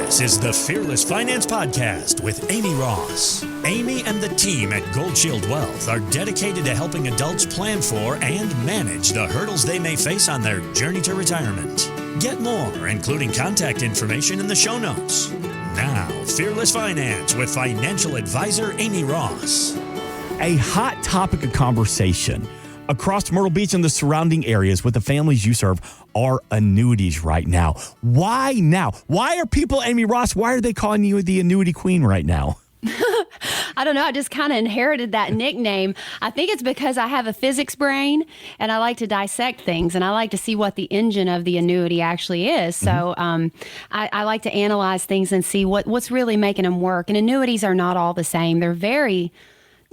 This is the Fearless Finance Podcast with Amy Ross. Amy and the team at Gold Shield Wealth are dedicated to helping adults plan for and manage the hurdles they may face on their journey to retirement. Get more, including contact information in the show notes. Now, Fearless Finance with financial advisor Amy Ross. A hot topic of conversation across Myrtle Beach and the surrounding areas with the families you serve are annuities right now. Why now? Why are people, Amy Ross, why are they calling you the annuity queen right now? I don't know. I just kind of inherited that nickname. I think it's because I have a physics brain and I like to dissect things and I like to see what the engine of the annuity actually is. So I like to analyze things and see what's really making them work. And annuities are not all the same.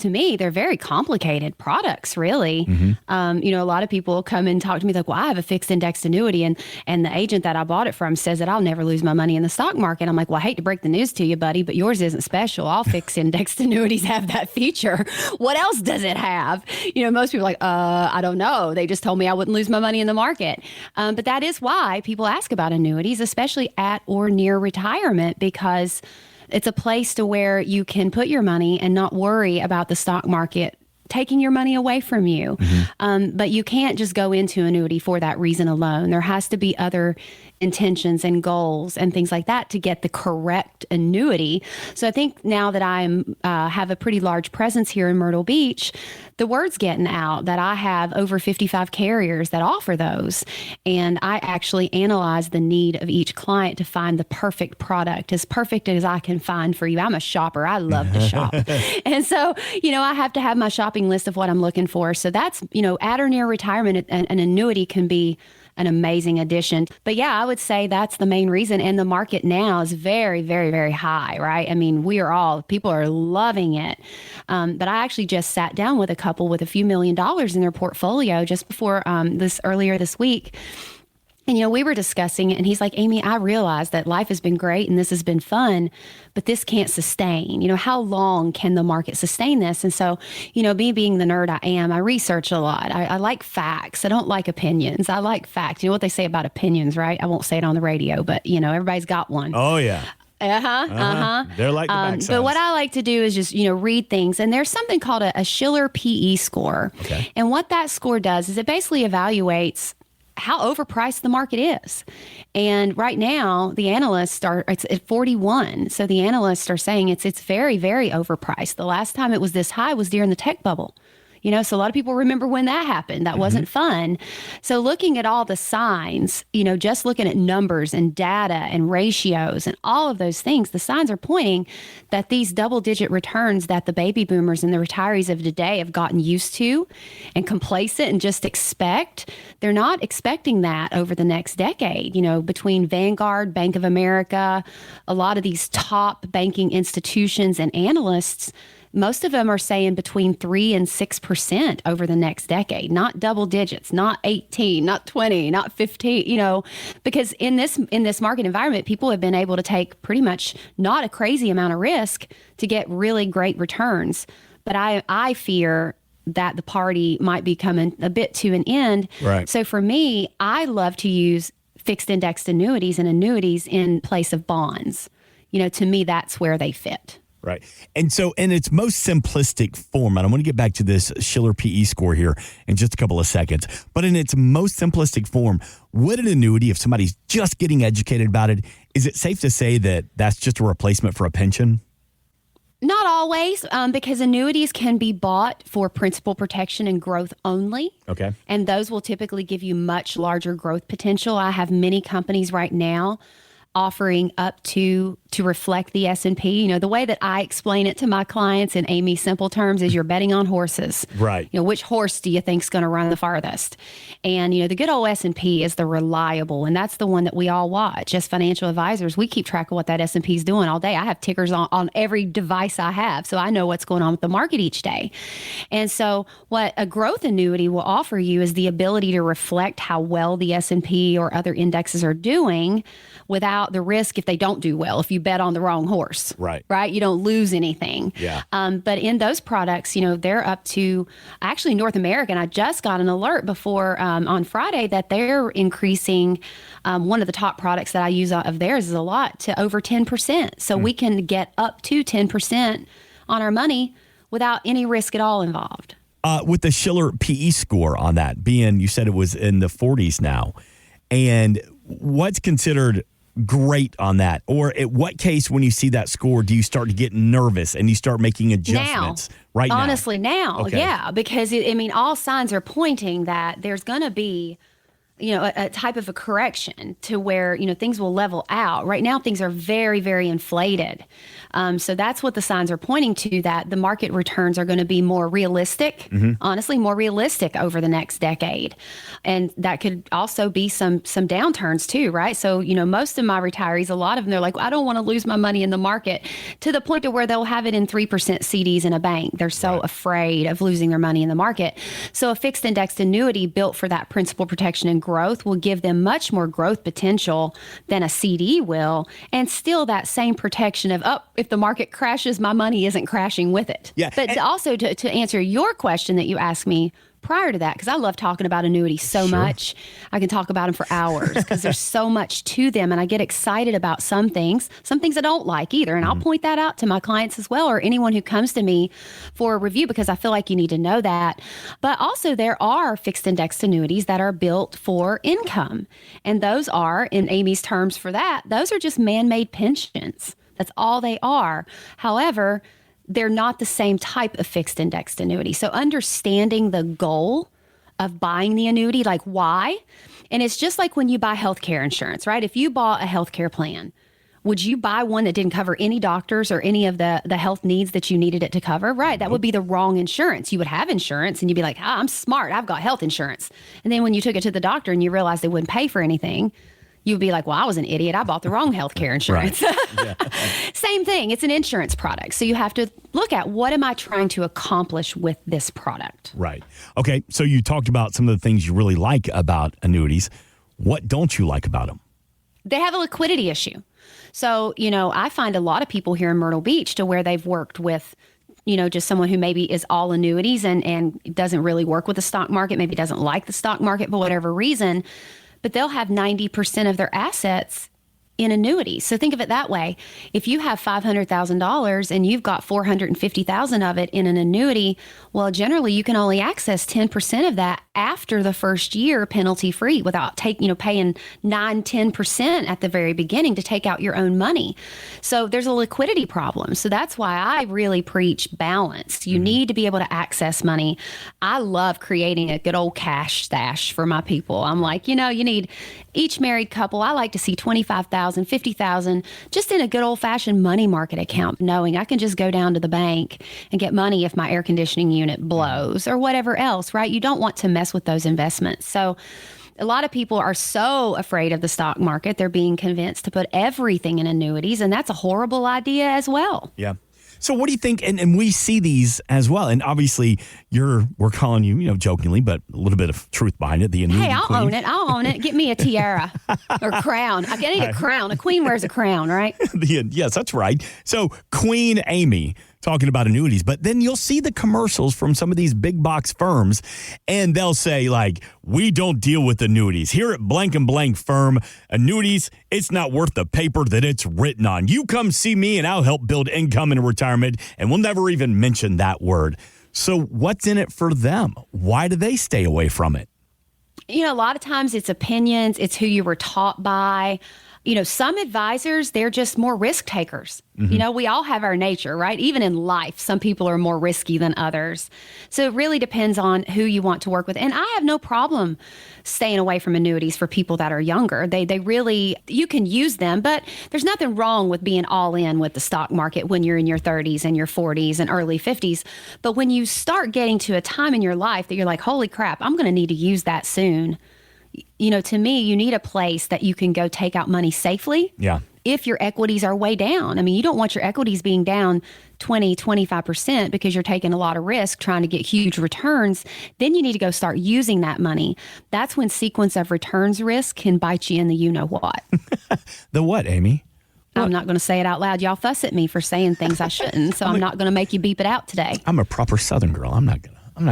To me, they're very complicated products, really. A lot of people come and talk to me like, well, I have a fixed indexed annuity and the agent that I bought it from says that I'll never lose my money in the stock market. I'm like, well, I hate to break the news to you, buddy, but yours isn't special. All fixed indexed annuities have that feature. What else does it have? Most people are like, I don't know. They just told me I wouldn't lose my money in the market. But that is why people ask about annuities, especially at or near retirement, because it's a place to where you can put your money and not worry about the stock market taking your money away from you. But you can't just go into annuity for that reason alone. There has to be other intentions and goals and things like that to get the correct annuity. So I think now that I have a pretty large presence here in Myrtle Beach, the word's getting out that I have over 55 carriers that offer those. And I actually analyze the need of each client to find the perfect product, as perfect as I can find for you. I'm a shopper. I love to shop. And so, I have to have my shopping list of what I'm looking for. So that's, at or near retirement, an annuity can be an amazing addition. But yeah, I would say that's the main reason. And the market now is very, very, very high, right? I mean, people are loving it. But I actually just sat down with a couple with a few $1 million in their portfolio just before earlier this week. And, we were discussing it and he's like, Amy, I realize that life has been great and this has been fun, but this can't sustain. How long can the market sustain this? And so, me being the nerd I am, I research a lot. I like facts. I don't like opinions. I like facts. You know what they say about opinions, right? I won't say it on the radio, but, everybody's got one. Oh, yeah. They're like the backsides. But what I like to do is just, read things. And there's something called a Schiller PE score. Okay. And what that score does is it basically evaluates how overpriced the market is. And right now, the analysts it's at 41. So the analysts are saying it's very, very overpriced. The last time it was this high was during the tech bubble. So a lot of people remember when that happened. That wasn't fun. So looking at all the signs, just looking at numbers and data and ratios and all of those things, the signs are pointing that these double-digit returns that the baby boomers and the retirees of today have gotten used to and complacent and just expect, they're not expecting that over the next decade. Between Vanguard, Bank of America, a lot of these top banking institutions and analysts, most of them are saying between 3 and 6% over the next decade, not double digits, not 18, not 20, not 15, because in this market environment, people have been able to take pretty much not a crazy amount of risk to get really great returns. But I fear that the party might be coming a bit to an end. Right. So for me, I love to use fixed indexed annuities and annuities in place of bonds. To me, that's where they fit. Right. And so in its most simplistic form, and I want to get back to this Schiller PE score here in just a couple of seconds, but in its most simplistic form, would an annuity, if somebody's just getting educated about it, is it safe to say that that's just a replacement for a pension? Not always, because annuities can be bought for principal protection and growth only. Okay. And those will typically give you much larger growth potential. I have many companies right now offering up to reflect the S&P. The way that I explain it to my clients in Amy simple terms is you're betting on horses. Right. Which horse do you think is going to run the farthest? And, the good old S&P is the reliable, and that's the one that we all watch. As financial advisors, we keep track of what that S&P is doing all day. I have tickers on every device I have, so I know what's going on with the market each day. And so what a growth annuity will offer you is the ability to reflect how well the S&P or other indexes are doing without the risk if they don't do well. If you bet on the wrong horse. Right. You don't lose anything. Yeah. But in those products, they're up to actually North American. I just got an alert before on Friday that they're increasing one of the top products that I use of theirs is a lot to over 10%. So we can get up to 10% on our money without any risk at all involved. With the Schiller PE score on that being, you said it was in the 40s now. And what's considered great on that? Or at what case when you see that score, do you start to get nervous and you start making adjustments now? Honestly, now, okay. Yeah, because all signs are pointing that there's going to be a type of a correction to where, things will level out. Right now, things are very, very inflated. So that's what the signs are pointing to, that the market returns are going to be more realistic, honestly, more realistic over the next decade. And that could also be some downturns too, right? So, most of my retirees, a lot of them, they're like, I don't want to lose my money in the market, to the point to where they'll have it in 3% CDs in a bank. They're so afraid of losing their money in the market. So a fixed indexed annuity built for that principal protection and growth will give them much more growth potential than a CD will, and still that same protection of, if the market crashes, my money isn't crashing with it. Yeah. But also to answer your question that you asked me prior to that, because I love talking about annuities so much. I can talk about them for hours because there's so much to them, and I get excited about some things I don't like either. And I'll point that out to my clients as well, or anyone who comes to me for a review, because I feel like you need to know that. But also there are fixed indexed annuities that are built for income. And those are, in Amy's terms for that, those are just man-made pensions. That's all they are. However, they're not the same type of fixed indexed annuity. So understanding the goal of buying the annuity, like why, and it's just like when you buy healthcare insurance, right? If you bought a healthcare plan, would you buy one that didn't cover any doctors or any of the health needs that you needed it to cover? Right. That would be the wrong insurance. You would have insurance and you'd be like, I'm smart, I've got health insurance. And then when you took it to the doctor and you realized they wouldn't pay for anything, you'd be like, well, I was an idiot. I bought the wrong healthcare insurance. Same thing. It's an insurance product. So you have to look at, what am I trying to accomplish with this product? Right. Okay. So you talked about some of the things you really like about annuities. What don't you like about them? They have a liquidity issue. So, I find a lot of people here in Myrtle Beach to where they've worked with, just someone who maybe is all annuities and doesn't really work with the stock market, maybe doesn't like the stock market for whatever reason, but they'll have 90% of their assets in annuities. So think of it that way. If you have $500,000 and you've got $450,000 of it in an annuity, well, generally you can only access 10% of that after the first year, penalty free, without paying 9-10% at the very beginning to take out your own money. So there's a liquidity problem. So that's why I really preach balance. You need to be able to access money. I love creating a good old cash stash for my people. I'm like, you need each married couple, I like to see $25,000, $50,000 just in a good old fashioned money market account, knowing I can just go down to the bank and get money if my air conditioning unit blows or whatever else, right? You don't want to mess with those investments. So a lot of people are so afraid of the stock market, they're being convinced to put everything in annuities, and that's a horrible idea as well. Yeah. So what do you think? And we see these as well. And obviously, we're calling you, jokingly, but a little bit of truth behind it. The annuity I'll queen. own it. I'll own it. Get me a tiara or crown. I need a crown. A queen wears a crown, right? Yes, that's right. So Queen Amy talking about annuities, but then you'll see the commercials from some of these big box firms, and they'll say like, we don't deal with annuities. Here at blank and blank firm, annuities, it's not worth the paper that it's written on. You come see me and I'll help build income in retirement, and we'll never even mention that word. So what's in it for them? Why do they stay away from it? A lot of times it's opinions, it's who you were taught by. Some advisors, they're just more risk takers. Mm-hmm. We all have our nature, right? Even in life, some people are more risky than others. So it really depends on who you want to work with. And I have no problem staying away from annuities for people that are younger. They really, you can use them, but there's nothing wrong with being all in with the stock market when you're in your 30s and your 40s and early 50s. But when you start getting to a time in your life that you're like, holy crap, I'm going to need to use that soon. To me, you need a place that you can go take out money safely. Yeah. If your equities are way down. I mean, you don't want your equities being down 20, 25% because you're taking a lot of risk trying to get huge returns. Then you need to go start using that money. That's when sequence of returns risk can bite you in the you-know-what. The what, Amy? I'm not going to say it out loud. Y'all fuss at me for saying things I shouldn't, so I'm not going to make you beep it out today. I'm a proper Southern girl. I'm not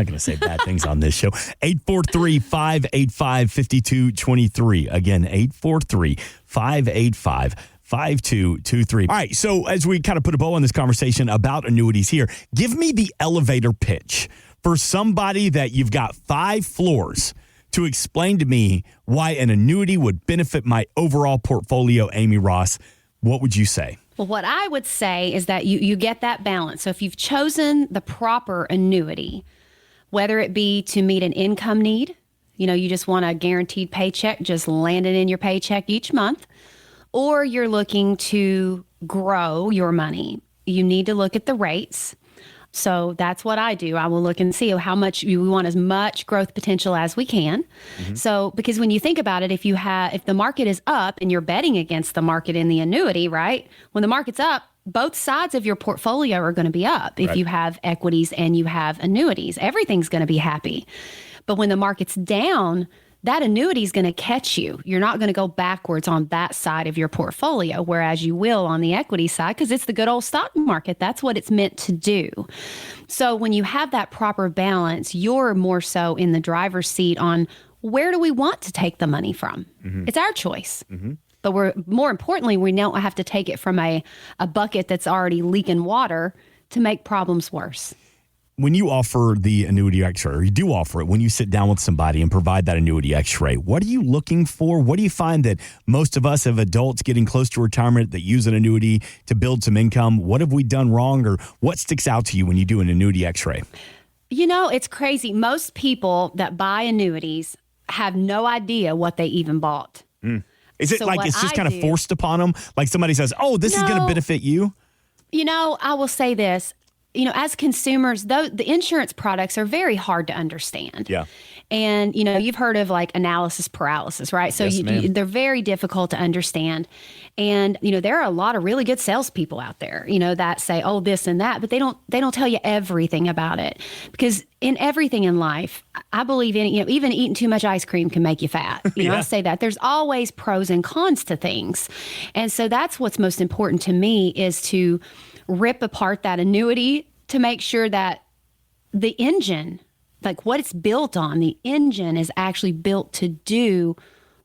gonna say bad things on this show. 843-585-5223. Again, 843-585-5223. All right, so as we kind of put a bow on this conversation about annuities here, give me the elevator pitch for somebody that you've got 5 floors to explain to me why an annuity would benefit my overall portfolio, Amy Ross. What would you say? Well, what I would say is that you get that balance. So if you've chosen the proper annuity, whether it be to meet an income need, you just want a guaranteed paycheck, just landing in your paycheck each month, or you're looking to grow your money, you need to look at the rates. So that's what I do. I will look and see how much we want as much growth potential as we can. Mm-hmm. So because when you think about it, if the market is up and you're betting against the market in the annuity, right? When the market's up, both sides of your portfolio are going to be up. If you have equities and you have annuities, everything's going to be happy. But when the market's down, that annuity is going to catch you. You're not going to go backwards on that side of your portfolio, whereas you will on the equity side because it's the good old stock market. That's what it's meant to do. So when you have that proper balance, you're more so in the driver's seat on where do we want to take the money from? Mm-hmm. It's our choice. Mm-hmm. But more importantly, we don't have to take it from a bucket that's already leaking water to make problems worse. When you offer the annuity X-ray, or you do offer it, when you sit down with somebody and provide that annuity X-ray, what are you looking for? What do you find that most of us, of adults getting close to retirement that use an annuity to build some income, what have we done wrong, or what sticks out to you when you do an annuity X-ray? It's crazy. Most people that buy annuities have no idea what they even bought. Is it like it's just kind of forced upon them? Like somebody says, oh, this is going to benefit you? I will say this. As consumers, though, the insurance products are very hard to understand. Yeah. And, you've heard of like analysis paralysis, right? So Yes, they're very difficult to understand. And, there are a lot of really good salespeople out there, that say, oh, this and that, but they don't tell you everything about it. Because in everything in life, I believe even eating too much ice cream can make you fat. I say that there's always pros and cons to things. And so that's what's most important to me is to rip apart that annuity to make sure that the engine, like what it's built on, the engine is actually built to do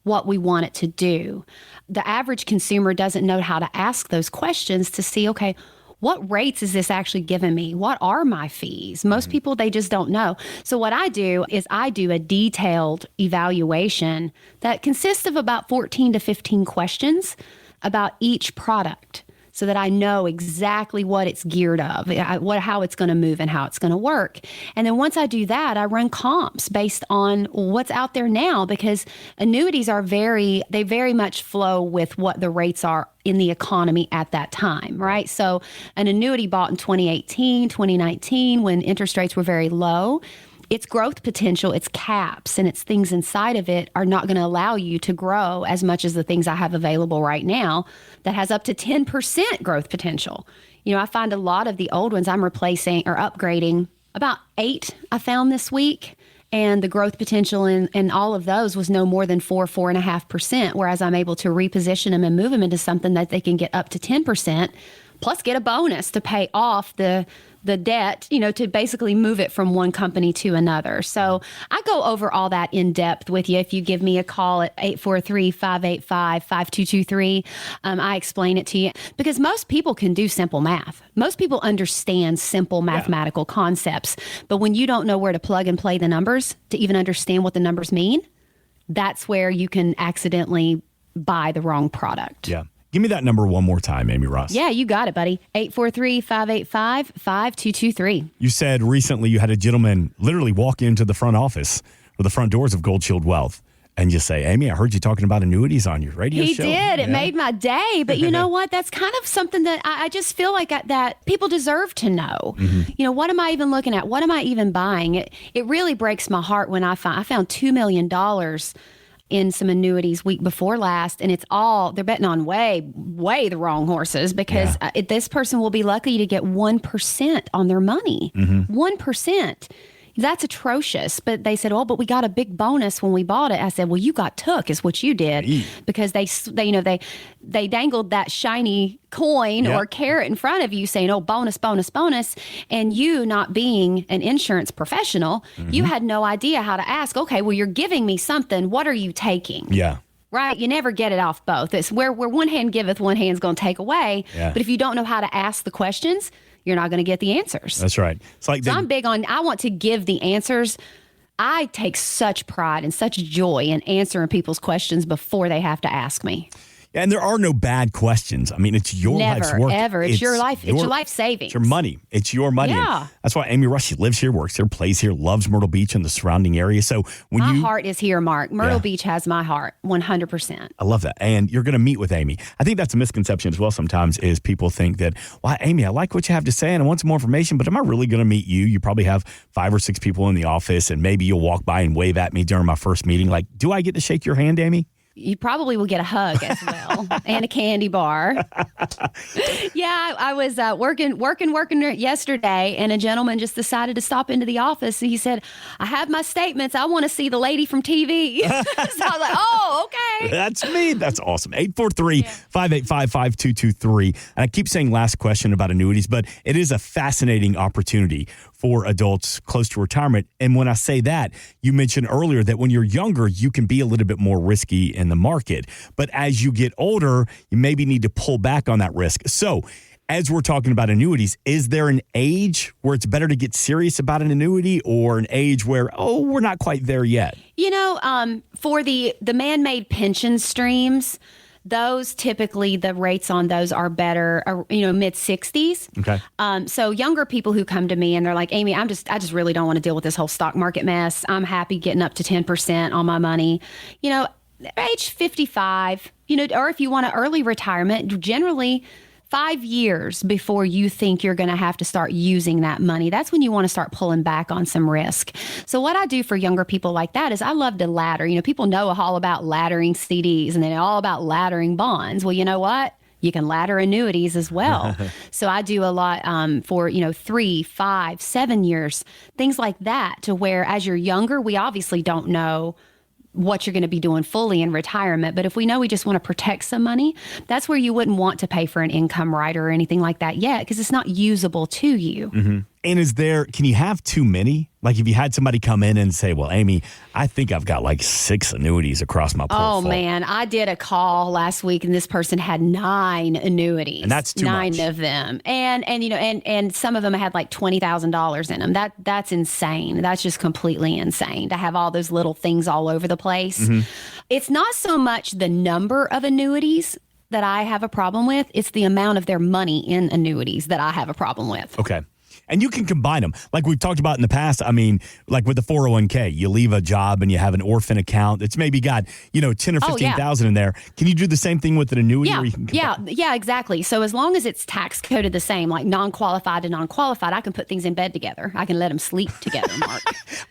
what we want it to do. The average consumer doesn't know how to ask those questions to see, okay, what rates is this actually giving me? What are my fees? Most people, they just don't know. So what I do is I do a detailed evaluation that consists of about 14 to 15 questions about each product, so that I know exactly what it's geared of, how it's going to move and how it's going to work. And then once I do that, I run comps based on what's out there now, because annuities they very much flow with what the rates are in the economy at that time, right? So an annuity bought in 2018, 2019, when interest rates were very low, its growth potential, its caps, and its things inside of it are not going to allow you to grow as much as the things I have available right now that has up to 10% growth potential. I find a lot of the old ones I'm replacing or upgrading, about 8 I found this week, and the growth potential in all of those was no more than 4.5%, whereas I'm able to reposition them and move them into something that they can get up to 10%, plus get a bonus to pay off the debt, to basically move it from one company to another. So I go over all that in depth with you. If you give me a call at 843-585-5223, I explain it to you, because most people can do simple math. Most people understand simple mathematical concepts, but when you don't know where to plug and play the numbers to even understand what the numbers mean, that's where you can accidentally buy the wrong product. Yeah. Give me that number one more time, Amy Ross. Yeah, you got it, buddy. 843-585-5223. You said recently you had a gentleman literally walk into the front office or the front doors of Gold Shield Wealth and just say, Amy, I heard you talking about annuities on your radio show. He did. It made my day. But you know what? That's kind of something that I just feel like that people deserve to know. Mm-hmm. What am I even looking at? What am I even buying? It really breaks my heart when I found $2 million in some annuities week before last, and they're betting on way the wrong horses, because this person will be lucky to get 1% on their money. 1%. That's atrocious. But they said, but we got a big bonus when we bought it. I said, well, you got took is what you did because they dangled that shiny coin or carrot in front of you saying, bonus, bonus, bonus. And you not being an insurance professional, you had no idea how to ask, okay, well, you're giving me something. What are you taking? Yeah. Right? You never get it off both. It's where one hand giveth, one hand's going to take away. Yeah. But if you don't know how to ask the questions, you're not going to get the answers. That's right. It's like I'm big on, I want to give the answers. I take such pride and such joy in answering people's questions before they have to ask me. And there are no bad questions. I mean, it's your life's work. Never, ever. It's your life. It's your life savings. It's your money. It's your money. Yeah. And that's why Amy Ross, she lives here, works here, plays here, loves Myrtle Beach and the surrounding area. So when my heart is here, Mark. Myrtle Beach has my heart, 100%. I love that. And you're going to meet with Amy. I think that's a misconception as well sometimes is people think that, well, Amy, I like what you have to say and I want some more information, but am I really going to meet you? You probably have 5 or 6 people in the office and maybe you'll walk by and wave at me during my first meeting. Like, do I get to shake your hand, Amy? You probably will get a hug as well and a candy bar. Yeah, I was working yesterday, and a gentleman just decided to stop into the office. He said, I have my statements. I want to see the lady from TV. So I was like, oh, okay. That's me. That's awesome. 843-585-5223. And I keep saying last question about annuities, but it is a fascinating opportunity for adults close to retirement. And when I say that, you mentioned earlier that when you're younger, you can be a little bit more risky in the market. But as you get older, you maybe need to pull back on that risk. So as we're talking about annuities, is there an age where it's better to get serious about an annuity or an age where, we're not quite there yet? For the man-made pension streams, those typically the rates on those are better, mid 60s. Okay. So younger people who come to me and they're like, Amy, I just really don't want to deal with this whole stock market mess. I'm happy getting up to 10% on my money. Age 55, or if you want an early retirement, generally 5 years before you think you're going to have to start using that money. That's when you want to start pulling back on some risk. So what I do for younger people like that is I love to ladder. People know all about laddering CDs and then all about laddering bonds. Well, you know what? You can ladder annuities as well. So I do a lot for, 3, 5, 7 years, things like that, to where as you're younger, we obviously don't know what you're going to be doing fully in retirement. But if we know we just want to protect some money, that's where you wouldn't want to pay for an income rider or anything like that yet, because it's not usable to you. Mm-hmm. And can you have too many? Like if you had somebody come in and say, well, Amy, I think I've got like 6 annuities across my portfolio. Oh, man. I did a call last week and this person had 9 annuities. And that's too much. 9 of them. And some of them had like $20,000 in them. That's insane. That's just completely insane to have all those little things all over the place. Mm-hmm. It's not so much the number of annuities that I have a problem with. It's the amount of their money in annuities that I have a problem with. Okay. And you can combine them. Like we've talked about in the past, I mean, like with the 401k, you leave a job and you have an orphan account that's maybe got, 10 or 15,000 in there. Can you do the same thing with an annuity? Yeah, exactly. So as long as it's tax coded the same, like non-qualified to non-qualified, I can put things in bed together. I can let them sleep together, Mark.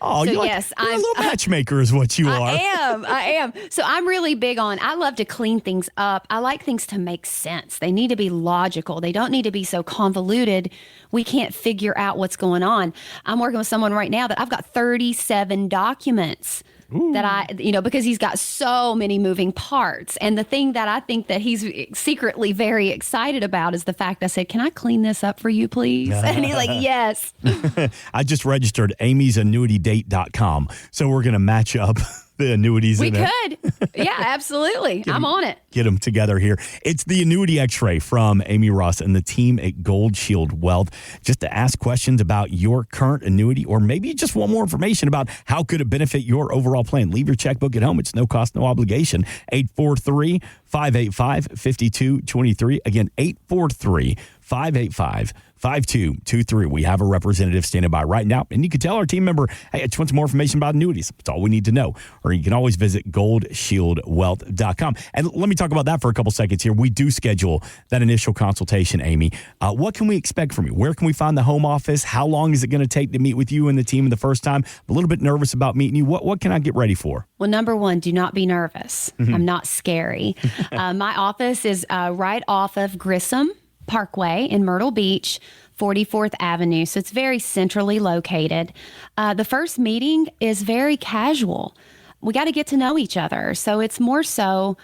Oh, so you're a little matchmaker is what you are. I am. So I'm really big on, I love to clean things up. I like things to make sense. They need to be logical. They don't need to be so convoluted. We can't figure out what's going on. I'm working with someone right now that I've got 37 documents that because he's got so many moving parts. And the thing that I think that he's secretly very excited about is the fact I said, can I clean this up for you, please? And he's like, yes. I just registered amysannuitydate.com. So we're going to match up the annuities. We could. Yeah, absolutely. I'm on it. Get them together here. It's the Annuity X-Ray from Amy Ross and the team at Gold Shield Wealth. Just to ask questions about your current annuity, or maybe you just want more information about how could it benefit your overall plan. Leave your checkbook at home. It's no cost, no obligation. 843-585-5223. Again, 843-585-5223. We have a representative standing by right now, and you can tell our team member, hey, I just want some more information about annuities. That's all we need to know. Or you can always visit goldshieldwealth.com. And let me talk about that for a couple seconds here. We do schedule that initial consultation, Amy. What can we expect from you? Where can we find the home office? How long is it going to take to meet with you and the team the first time? I'm a little bit nervous about meeting you. What can I get ready for? Well, number one, do not be nervous. Mm-hmm. I'm not scary. My office is right off of Grissom Parkway in Myrtle Beach, 44th Avenue. So it's very centrally located. The first meeting is very casual. We got to get to know each other. So it's more so,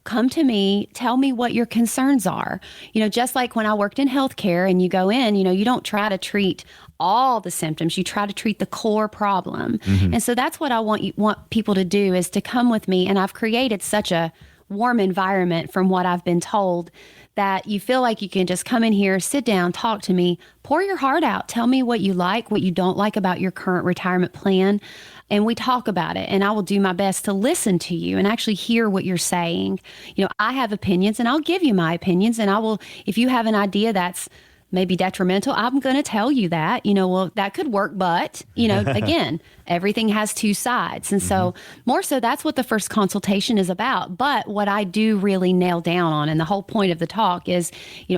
come to me, tell me what your concerns are. Just like when I worked in healthcare and you go in, you don't try to treat all the symptoms. You try to treat the core problem. And so that's what I want people to do, is to come with me. And I've created such a warm environment, from what I've been told, that you feel like you can just come in here, sit down, talk to me, pour your heart out, tell me what you like, what you don't like about your current retirement plan. And we talk about it, and I will do my best to listen to you and actually hear what you're saying. I have opinions, and I'll give you my opinions, and I will, if you have an idea that's maybe detrimental, I'm going to tell you that, well, that could work, but, again, everything has two sides. And so more so, that's what the first consultation is about. But what I do really nail down on, and the whole point of the talk is,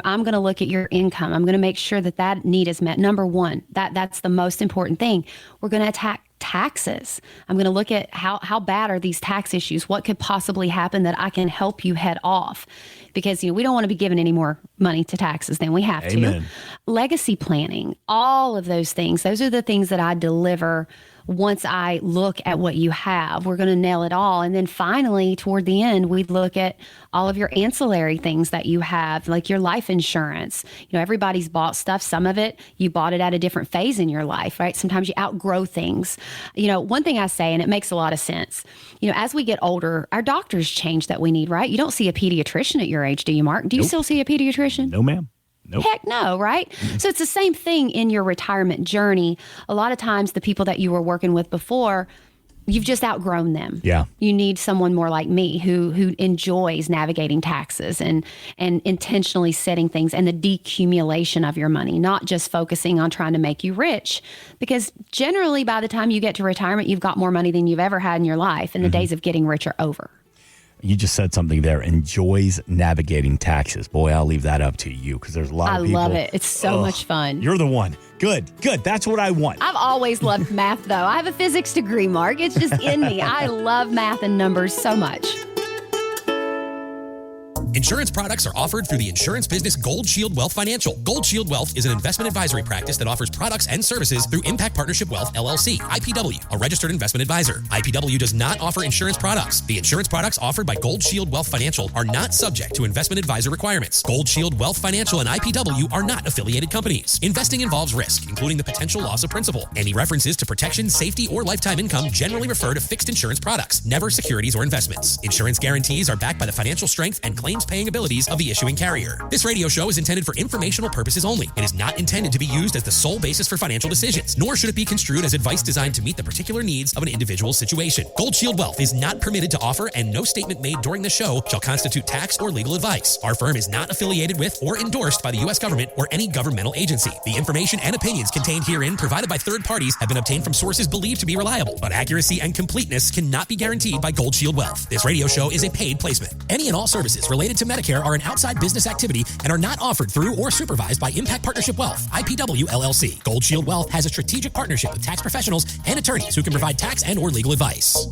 I'm going to look at your income. I'm going to make sure that need is met. Number one, that's the most important thing. We're going to attack taxes. I'm going to look at how bad are these tax issues? What could possibly happen that I can help you head off? Because, we don't want to be giving any more money to taxes than we have Amen. to. Legacy planning, all of those things. Those are the things that I deliver once I look at what you have. We're going to nail it all. And then finally, toward the end, we look at all of your ancillary things that you have, like your life insurance. Everybody's bought stuff. Some of it, you bought it at a different phase in your life, right? Sometimes you outgrow things. One thing I say, and it makes a lot of sense, as we get older, our doctors change that we need, right? You don't see a pediatrician at your age, do you, Mark? Do you still see a pediatrician? No, ma'am. Nope. Heck no, right? So it's the same thing in your retirement journey. A lot of times the people that you were working with before, you've just outgrown them. Yeah. You need someone more like me who enjoys navigating taxes and intentionally setting things and the decumulation of your money, not just focusing on trying to make you rich. Because generally by the time you get to retirement, you've got more money than you've ever had in your life, and the days of getting rich are over. You just said something there. Enjoys navigating taxes. Boy, I'll leave that up to you, because there's a lot of people. I love it. It's so much fun. You're the one. Good. That's what I want. I've always loved math, though. I have a physics degree, Mark. It's just in me. I love math and numbers so much. Insurance products are offered through the insurance business Gold Shield Wealth Financial. Gold Shield Wealth is an investment advisory practice that offers products and services through Impact Partnership Wealth, LLC, IPW, a registered investment advisor. IPW does not offer insurance products. The insurance products offered by Gold Shield Wealth Financial are not subject to investment advisor requirements. Gold Shield Wealth Financial and IPW are not affiliated companies. Investing involves risk, including the potential loss of principal. Any references to protection, safety, or lifetime income generally refer to fixed insurance products, never securities or investments. Insurance guarantees are backed by the financial strength and claims paying abilities of the issuing carrier. This radio show is intended for informational purposes only. It is not intended to be used as the sole basis for financial decisions, nor should it be construed as advice designed to meet the particular needs of an individual situation. Gold Shield Wealth is not permitted to offer, and no statement made during the show shall constitute tax or legal advice. Our firm is not affiliated with or endorsed by the U.S. government or any governmental agency. The information and opinions contained herein provided by third parties have been obtained from sources believed to be reliable, but accuracy and completeness cannot be guaranteed by Gold Shield Wealth. This radio show is a paid placement. Any and all services related to Medicare are an outside business activity and are not offered through or supervised by Impact Partnership Wealth, IPW, LLC. Gold Shield Wealth has a strategic partnership with tax professionals and attorneys who can provide tax and or legal advice.